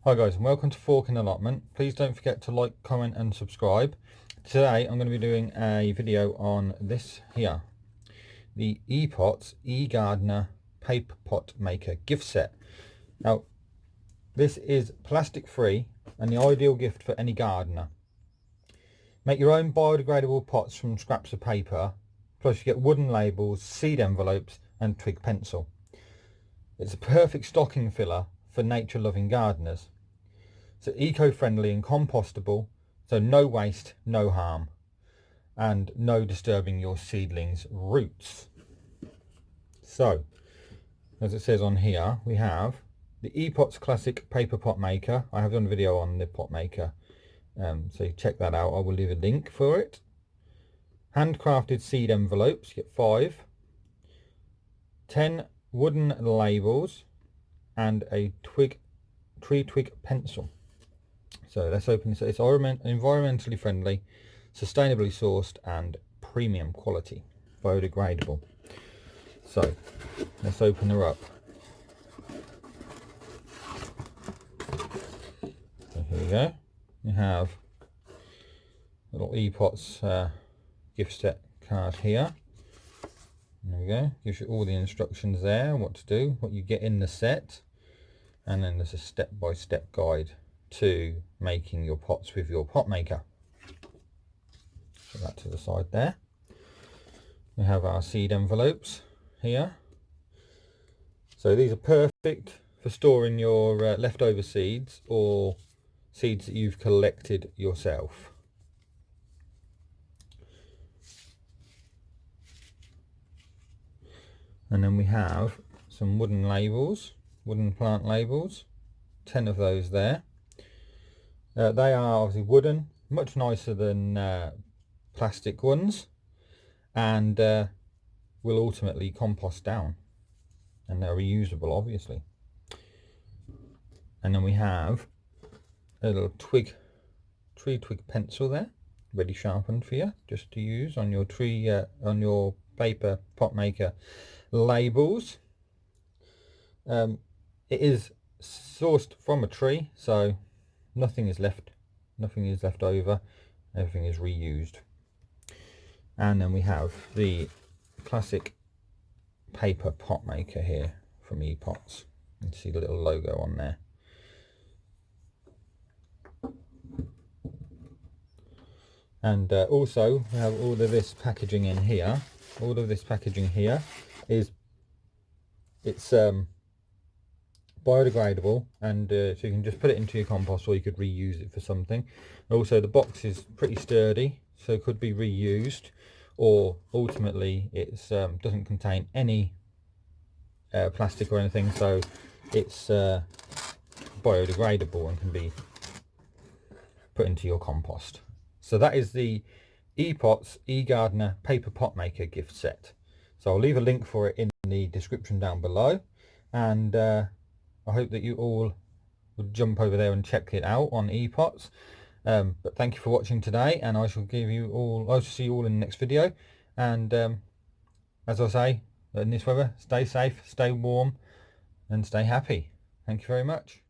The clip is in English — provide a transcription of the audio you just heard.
Hi guys, and welcome to Forkin Allotment. Please don't forget to like, comment and subscribe. Today I'm going to be doing a video on this here, the ePots eGardener Paper Pot Maker gift set. Now this is plastic free and the ideal gift for any gardener. Make your own biodegradable pots from scraps of paper, plus you get wooden labels, seed envelopes and twig pencil. It's a perfect stocking filler for nature loving gardeners. So eco-friendly and compostable, so no waste, no harm, and no disturbing your seedlings' roots. So, as it says on here, we have the ePots Classic Paper Pot Maker. I have done a video on the pot maker, so check that out. I will leave a link for it. Handcrafted seed envelopes, you get 5. 10 wooden labels, and a tree twig pencil. So let's open this. It's environmentally friendly, sustainably sourced and premium quality, biodegradable. So let's open her up. So here we go. You have a little ePots gift set card here. There we go. Gives you all the instructions there, what to do, what you get in the set, and then there's a step-by-step guide to making your pots with your pot maker. Put that to the side there. We have our seed envelopes here. So these are perfect for storing your leftover seeds or seeds that you've collected yourself. And then we have some wooden labels, wooden plant labels, 10 of those there. They are obviously wooden, much nicer than plastic ones, and will ultimately compost down, and they're reusable obviously. And then we have a little tree twig pencil there, ready sharpened for you, just to use on your on your paper pot maker labels. It is sourced from a tree, so nothing is left over, everything is reused. And then we have the classic paper pot maker here from ePots. You can see the little logo on there. And also we have all of this packaging in here. All of this packaging here is biodegradable, and so you can just put it into your compost, or you could reuse it for something. Also the box is pretty sturdy, so it could be reused, or ultimately it doesn't contain any plastic or anything, so it's biodegradable and can be put into your compost. So that is the ePots eGardener Paper Pot Maker gift set. So I'll leave a link for it in the description down below, and I hope that you all would jump over there and check it out on ePots. But thank you for watching today, and I shall see you all in the next video. And as I say, in this weather, stay safe, stay warm and stay happy. Thank you very much.